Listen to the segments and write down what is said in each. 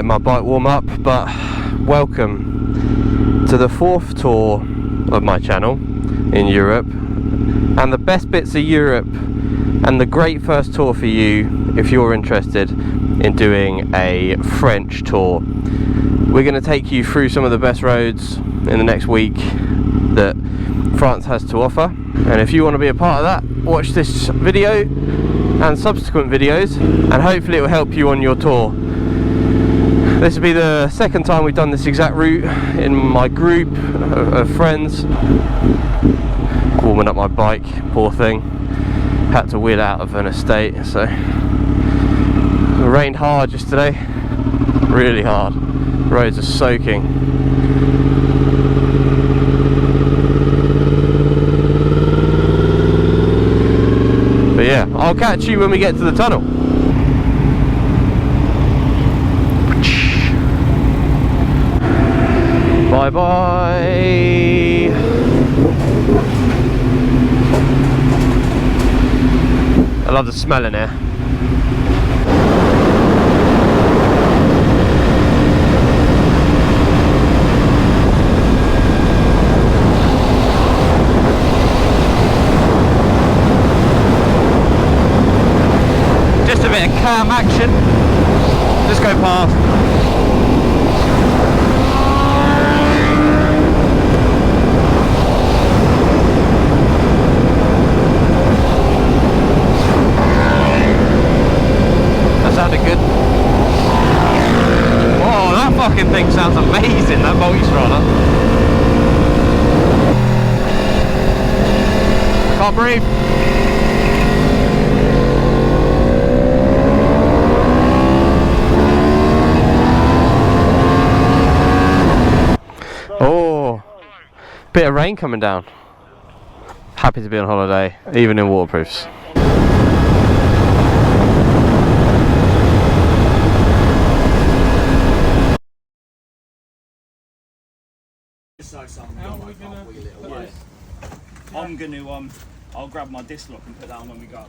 letting my bike warm up, but welcome to the 4th tour of my channel in Europe, and the best bits of Europe, and the great first tour for you if you're interested in doing a French tour. We're going to take you through some of the best roads in the next week that France has to offer, and if you want to be a part of that, watch this video and subsequent videos, and hopefully it will help you on your tour. This will be the second time we've done this exact route in my group of friends. Warming up my bike, poor thing. Had to wheel out of an estate, so it rained hard yesterday, really hard. Roads are soaking. But yeah, I'll catch you when we get to the tunnel. Bye bye. I love the smell in here. Just a bit of cam action. Just go past. Fucking thing sounds amazing, that multi-stroller. Can't breathe. Oh, bit of rain coming down. Happy to be on holiday, even in waterproofs. I'm gonna I'll grab my disc lock and put that on when we go.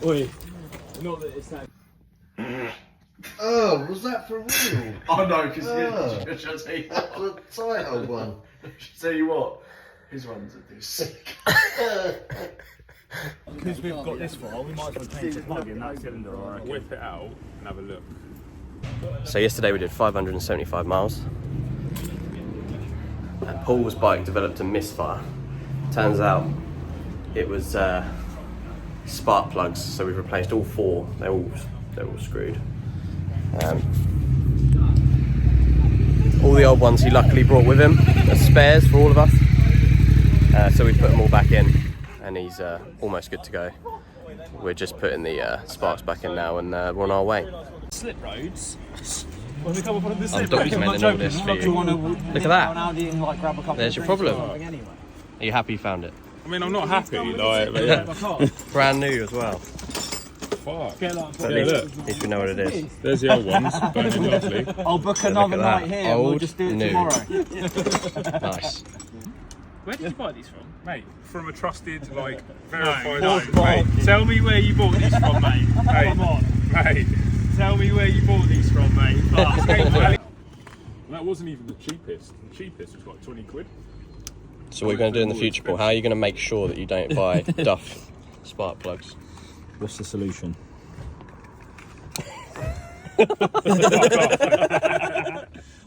Oi, not that it's that. Oh, was that for real? Oh no, because that's the title one. Tell you what, his ones are sick. Because we've got this far, we might as well change the plug in that cylinder, I reckon. Whip it out and have a look. So yesterday we did 575 miles. And Paul's bike developed a misfire. Turns out it was spark plugs, so we've replaced all 4. They're all screwed. All the old ones he luckily brought with him as spares for all of us. So we put them all back in, and he's almost good to go. We're just putting the sparks back in now, and we're on our way. Slip roads. When we come up on the I'm documenting all this for you. Look at that. There's your problem. Are you happy you found it? I mean, I'm not happy, like, but yeah. Brand new as well. Fuck. But at least we know what it is. There's the old ones, burning lovely. I'll book another night here and we'll just do it tomorrow. Nice. Where did you buy these from? Mate, from a trusted, like, verified No, mate. Tell me where you bought these from, mate. Come on. Mate. Tell me where you bought these from, mate. That wasn't even the cheapest. The cheapest was like 20 quid. So what are you going to do in the future, Paul? How are you going to make sure that you don't buy duff spark plugs? What's the solution?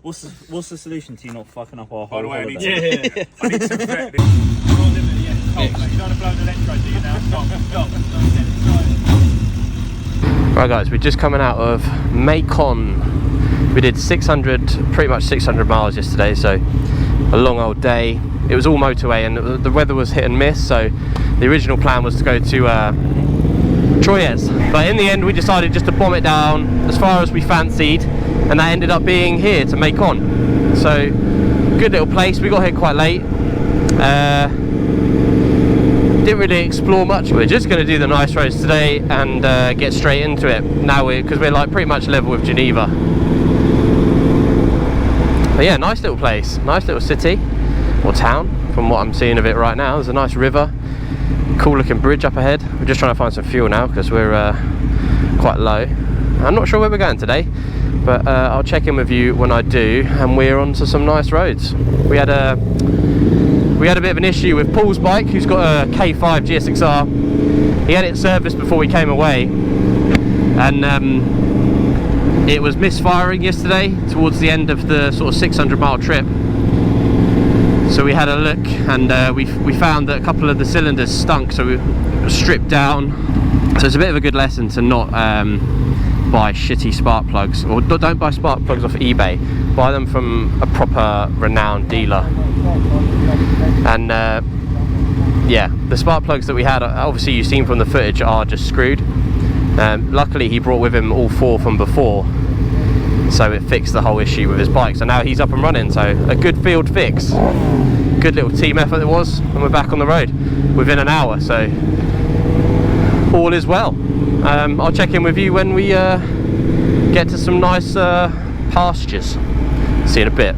What's the solution to you not fucking up our whole By the way, holiday? I need to vet this. You don't want to blow the electro, do you now? Stop. Right guys, we're just coming out of Macon. We did pretty much 600 miles yesterday, so a long old day. It was all motorway and the weather was hit and miss, so the original plan was to go to Troyes. But in the end we decided just to bomb it down as far as we fancied, and that ended up being here to Macon. So good little place. We got here quite late. Didn't really explore much. We're just going to do the nice roads today and get straight into it now, because we're like pretty much level with Geneva. But yeah, nice little place, nice little city or town from what I'm seeing of it right now. There's a nice river, cool looking bridge up ahead. We're just trying to find some fuel now because we're quite low. I'm not sure where we're going today, but I'll check in with you when I do, and we're on to some nice roads. We had a bit of an issue with Paul's bike, who's got a K5 GSXR. He had it serviced before we came away, and it was misfiring yesterday towards the end of the sort of 600-mile trip. So we had a look, and we found that a couple of the cylinders stunk, so we stripped down. So it's a bit of a good lesson to not buy shitty spark plugs, or don't buy spark plugs off eBay. Buy them from a proper renowned dealer. And yeah, the spark plugs that we had, obviously you've seen from the footage, are just screwed. Luckily he brought with him all 4 from before, so it fixed the whole issue with his bike. So now he's up and running, so a good field fix. Good little team effort it was, and we're back on the road within an hour, so all is well. I'll check in with you when we get to some nice pastures. See you in a bit.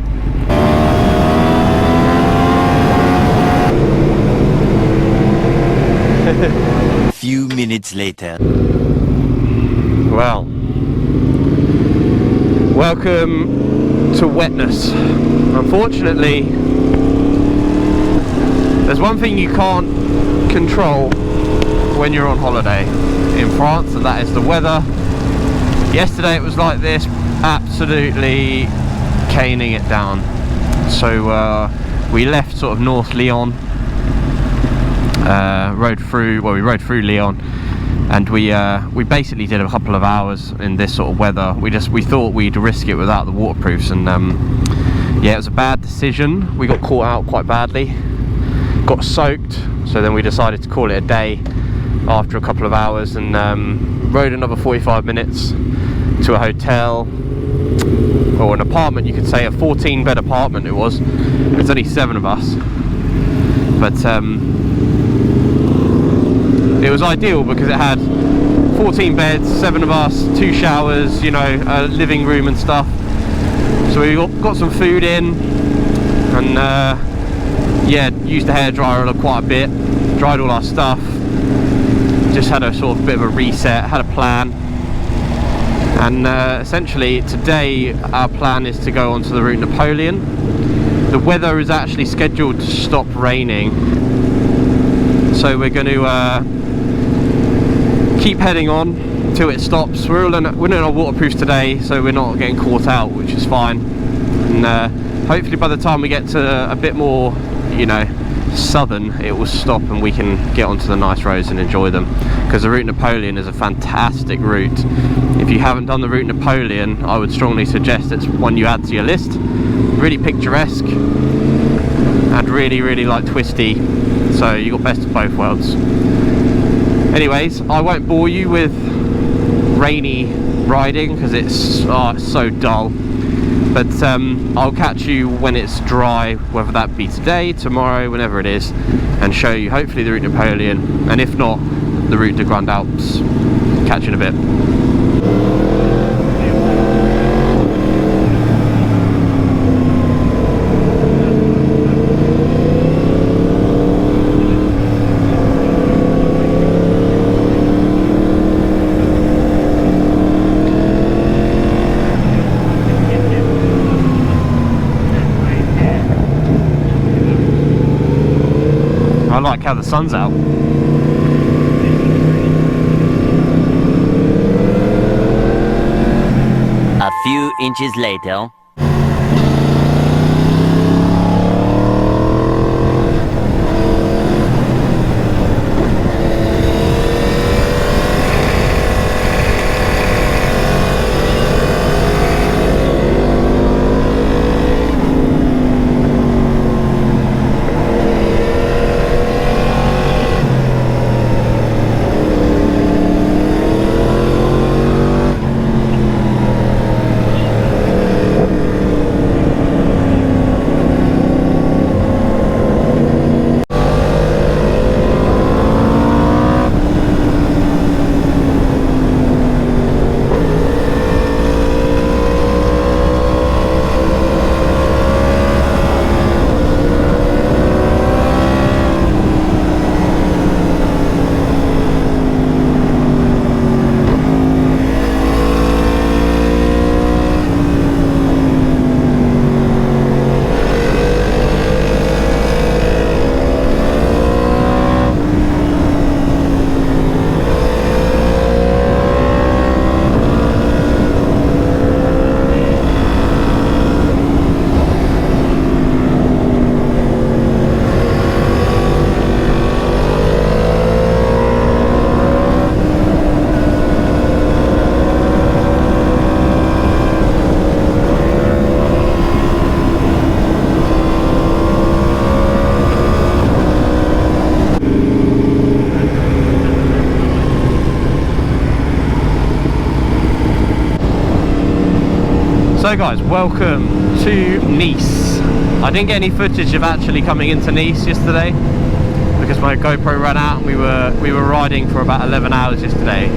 A few minutes later. Well, welcome to wetness. Unfortunately, there's one thing you can't control when you're on holiday in France, and that is the weather. Yesterday it was like this, absolutely caning it down. So we left sort of North Lyon, we rode through Lyon, and we basically did a couple of hours in this sort of weather. We thought we'd risk it without the waterproofs, and yeah, it was a bad decision. We got caught out quite badly, got soaked, so then we decided to call it a day after a couple of hours, and rode another 45 minutes to a hotel, or an apartment, you could say, a 14-bed apartment it was. There's only 7 of us, but it was ideal because it had 14 beds, 7 of us, 2 showers, you know, a living room and stuff. So we got some food in, and yeah, used the hairdryer quite a bit, dried all our stuff, just had a sort of bit of a reset, had a plan. And essentially today our plan is to go onto the Route Napoleon. The weather is actually scheduled to stop raining, so we're going to keep heading on till it stops. We're in our waterproofs today, so we're not getting caught out, which is fine. And hopefully by the time we get to a bit more, you know, southern, it will stop and we can get onto the nice roads and enjoy them, because the Route Napoleon is a fantastic route. If you haven't done the Route Napoleon, I would strongly suggest it's one you add to your list. Really picturesque and really like twisty, so you got best of both worlds. Anyways, I won't bore you with rainy riding because it's so dull, but I'll catch you when it's dry, whether that be today, tomorrow, whenever it is, and show you hopefully the Route Napoleon, and if not, the Route de Grand Alps. Catch you in a bit. I like how the sun's out. A few inches later. So guys, welcome to Nice. I didn't get any footage of actually coming into Nice yesterday because my GoPro ran out and we were riding for about 11 hours yesterday.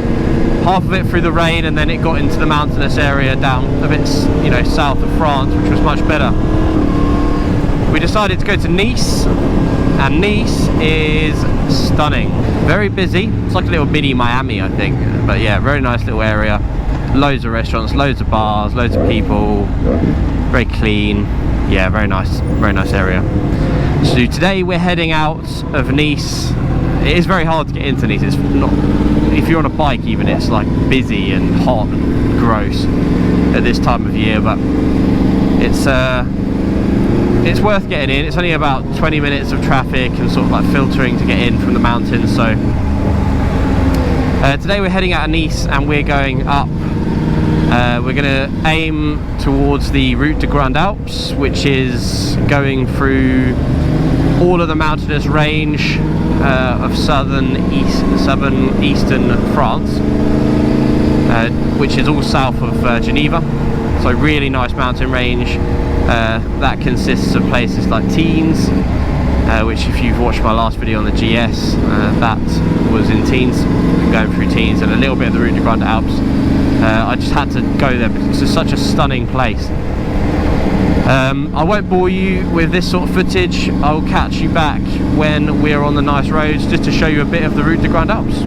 Half of it through the rain, and then it got into the mountainous area down a bit, you know, south of France, which was much better. We decided to go to Nice, and Nice is stunning. Very busy. It's like a little mini Miami, I think. But yeah, very nice little area. Loads of restaurants, loads of bars, loads of people. Very clean. Yeah, very nice area. So today we're heading out of Nice. It is very hard to get into Nice. It's not, if you're on a bike even, it's like busy and hot and gross at this time of year, but it's worth getting in. It's only about 20 minutes of traffic and sort of like filtering to get in from the mountains. So today we're heading out of Nice and we're going up. We're going to aim towards the Route de Grand Alps, which is going through all of the mountainous range of southern eastern France, which is all south of Geneva. So really nice mountain range that consists of places like Teens, which if you've watched my last video on the GS, that was in Teens, going through Teens, and a little bit of the Route de Grand Alps. I just had to go there because it's such a stunning place. I won't bore you with this sort of footage. I'll catch you back when we're on the nice roads, just to show you a bit of the Route de Grand Alps.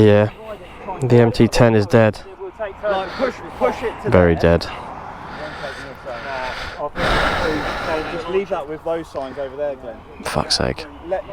Yeah, the MT10 is dead. Like push it to Very there. dead. Just leave that with those signs over there, Glenn. Fuck's sake. Let